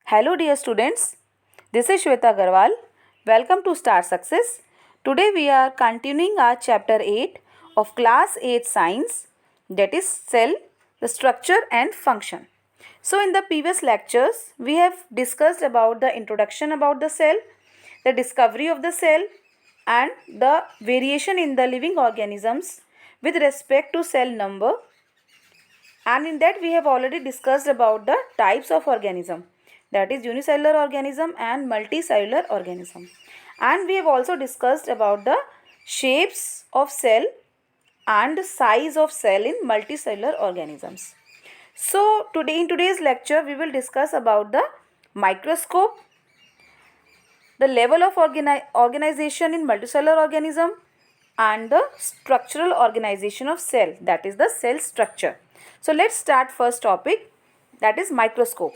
Hello dear students, this is Shweta Agarwal. Welcome to Star Success. Today we are continuing our chapter 8 of class 8 science, that is cell, the structure and function. So in the previous lectures we have discussed about the introduction about the cell, the discovery of the cell and the variation in the living organisms with respect to cell number, and in that we have already discussed about the types of organism, that is unicellular organism and multicellular organism, and we have also discussed about the shapes of cell and size of cell in multicellular organisms. So today in today's lecture we will discuss about the microscope, the level of organization in multicellular organism, and the structural organization of cell, that is the cell structure. So let's start first topic, that is microscope.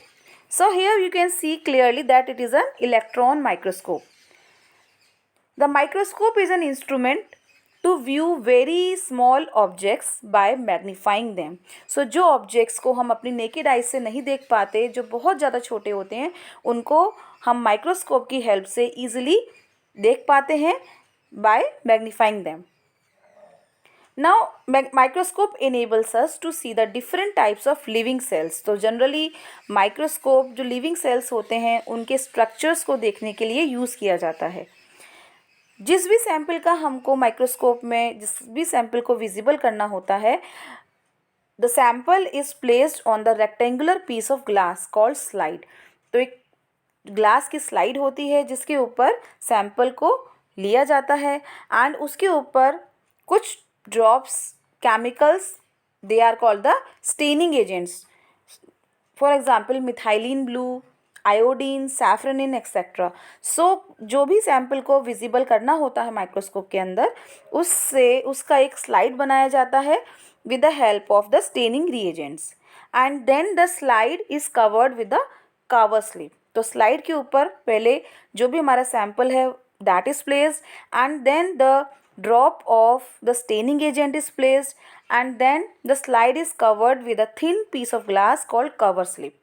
So here you can see clearly that it is an electron microscope. The microscope is an instrument to view very small objects by magnifying them. So जो objects को हम अपनी naked eye से नहीं देख पाते, जो बहुत ज़्यादा छोटे होते हैं, उनको हम microscope की help से easily देख पाते हैं by magnifying them. Now microscope enables us to see the different types of living cells. तो generally microscope जो living cells होते हैं उनके structures को देखने के लिए use किया जाता है. जिस भी सैंपल का हमको माइक्रोस्कोप में जिस भी सैंपल को विजिबल करना होता है, the sample is placed on the rectangular piece of glass called slide. तो एक ग्लास की स्लाइड होती है जिसके ऊपर सैंपल को लिया जाता है एंड उसके ऊपर कुछ drops chemicals, they are called the staining agents, for example methylene blue, iodine, safranin etcetera. So जो भी सैंपल को विजिबल करना होता है माइक्रोस्कोप के अंदर, उससे उसका एक स्लाइड बनाया जाता है with the help of the staining reagents and then the slide is covered with the cover slip. तो स्लाइड के ऊपर पहले जो भी हमारा सैंपल है that is placed and then the drop of the staining agent is placed and then the slide is covered with a thin piece of glass called cover slip.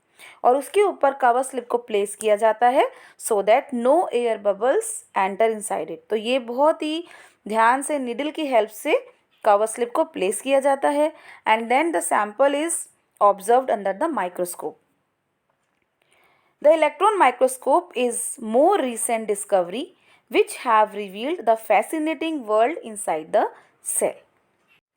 और उसके ऊपर कवर स्लिप को place किया जाता है so that no air bubbles enter inside it. तो ये बहुत ही ध्यान से निडल की हेल्प से कवर स्लिप को प्लेस किया जाता है and then the sample is observed under the microscope. The electron microscope is more recent discovery which have revealed the fascinating world inside the cell.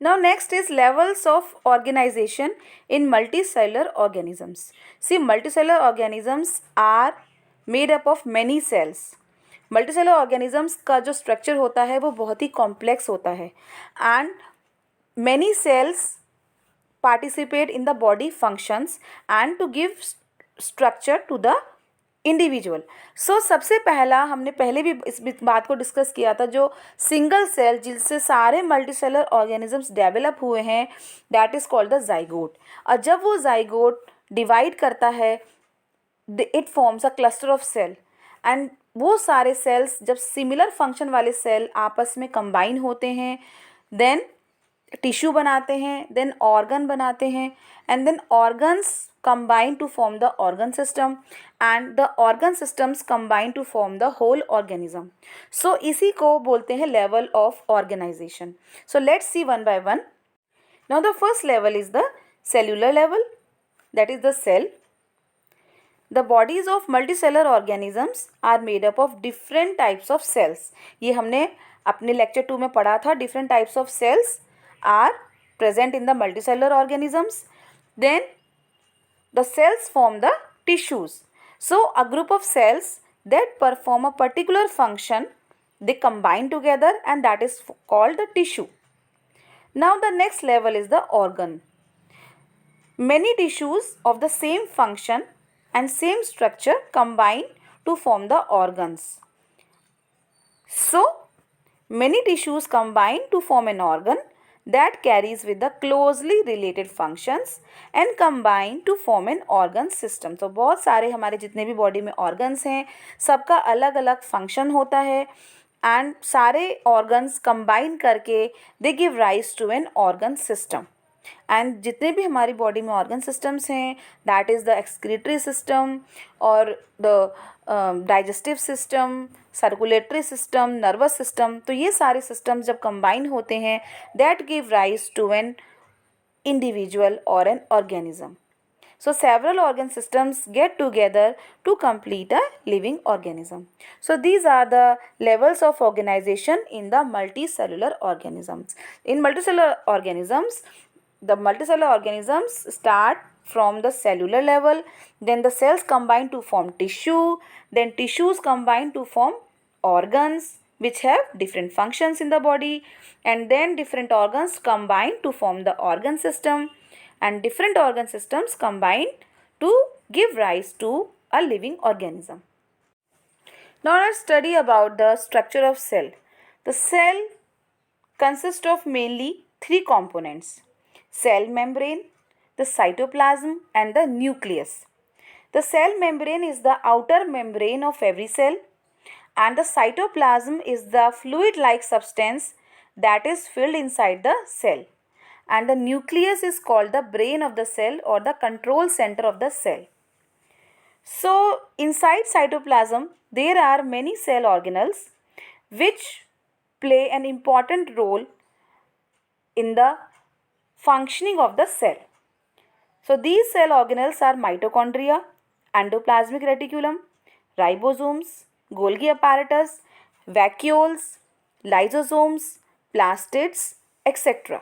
Now next is levels of organization in multicellular organisms. See, multicellular organisms are made up of many cells. Multicellular organisms का जो structure होता है वो बहुत ही complex होता है and many cells participate in the body functions and to give structure to the individual. So सबसे पहला हमने पहले भी इस बात को डिस्कस किया था, जो सिंगल सेल जिससे सारे मल्टीसेलर ऑर्गेनिजम्स डेवलप हुए हैं that is called the zygote. और जब वो जाइगोट डिवाइड करता है it forms a cluster of cell and वो सारे सेल्स जब सिमिलर फंक्शन वाले सेल आपस में कंबाइन होते हैं देन टिश्यू बनाते हैं, देन ऑर्गन बनाते हैं and then organs combine to form the organ system and the organ systems combine to form the whole organism. So इसी को बोलते हैं level of organization. So let's see one by one. Now the first level is the cellular level, that is the cell. The bodies of multicellular organisms are made up of different types of cells. ये हमने अपने lecture 2 में पढ़ा था. Different types of cells are present in the multicellular organisms. Then the cells form the tissues. So a group of cells that perform a particular function, they combine together and that is called the tissue. Now the next level is the organ. Many tissues of the same function and same structure combine to form the organs. So many tissues combine to form an organ that carries with the closely related functions and combine to form an organ system. तो बहुत सारे हमारे जितने भी body में organs हैं सबका अलग अलग फंक्शन होता है एंड सारे ऑर्गन्स कंबाइन करके they give rise to an organ system. And जितने भी हमारी बॉडी में ऑर्गन सिस्टम्स हैं, that is the excretory system और the digestive system, circulatory system, nervous system, तो ये सारे सिस्टम्स जब कंबाइन होते हैं that give rise to an individual or an organism. So several organ systems get together to complete a living organism. So these are the levels of organization in the multicellular organisms. In multicellular organisms, the multicellular organisms start from the cellular level, then the cells combine to form tissue, then tissues combine to form organs which have different functions in the body, and then different organs combine to form the organ system, and different organ systems combine to give rise to a living organism. Now let's study about the structure of cell. The cell consists of mainly three components: cell membrane, the cytoplasm, and the nucleus. The cell membrane is the outer membrane of every cell, and the cytoplasm is the fluid like substance that is filled inside the cell, and the nucleus is called the brain of the cell or the control center of the cell. So inside cytoplasm there are many cell organelles which play an important role in the functioning of the cell. So these cell organelles are mitochondria, endoplasmic reticulum, ribosomes, Golgi apparatus, vacuoles, lysosomes, plastids, etc.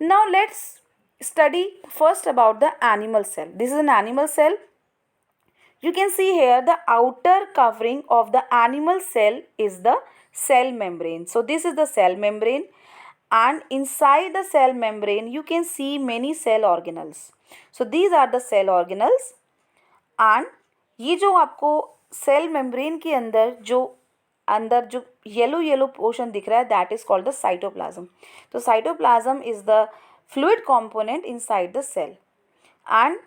Now let's study first about the animal cell. This is an animal cell. You can see here the outer covering of the animal cell is the cell membrane. So this is the cell membrane, and inside the cell membrane you can see many cell organelles. So these are the cell organelles, and ये जो आपको cell membrane के अंदर जो yellow portion दिख रहा है that is called the cytoplasm. तो cytoplasm is the fluid component inside the cell, and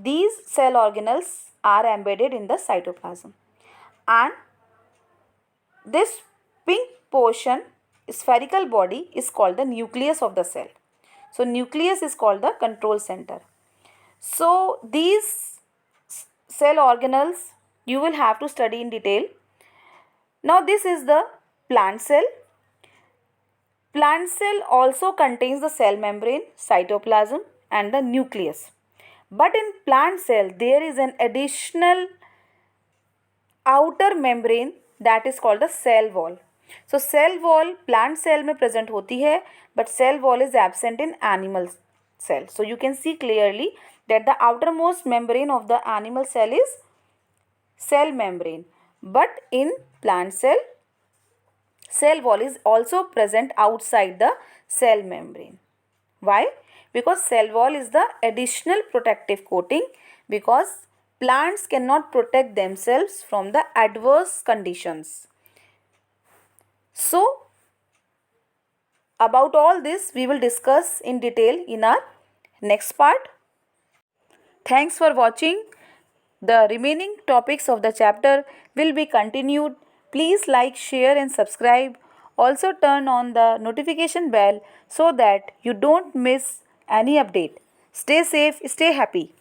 these cell organelles are embedded in the cytoplasm, and this pink portion, spherical body, is called the nucleus of the cell. So nucleus is called the control center. So these cell organelles you will have to study in detail. Now this is the plant cell. Plant cell also contains the cell membrane, cytoplasm, and the nucleus. But in plant cell there is an additional outer membrane that is called the cell wall. So cell wall plant cell में present होती है, but cell wall is absent in animal cell. So you can see clearly that the outermost membrane of the animal cell is cell membrane, but in plant cell wall is also present outside the cell membrane. Why? Because cell wall is the additional protective coating, because plants cannot protect themselves from the adverse conditions. So about all this we will discuss in detail in our next part. Thanks for watching. The remaining topics of the chapter will be continued. Please like, share and subscribe. Also turn on the notification bell so that you don't miss any update. Stay safe, stay happy.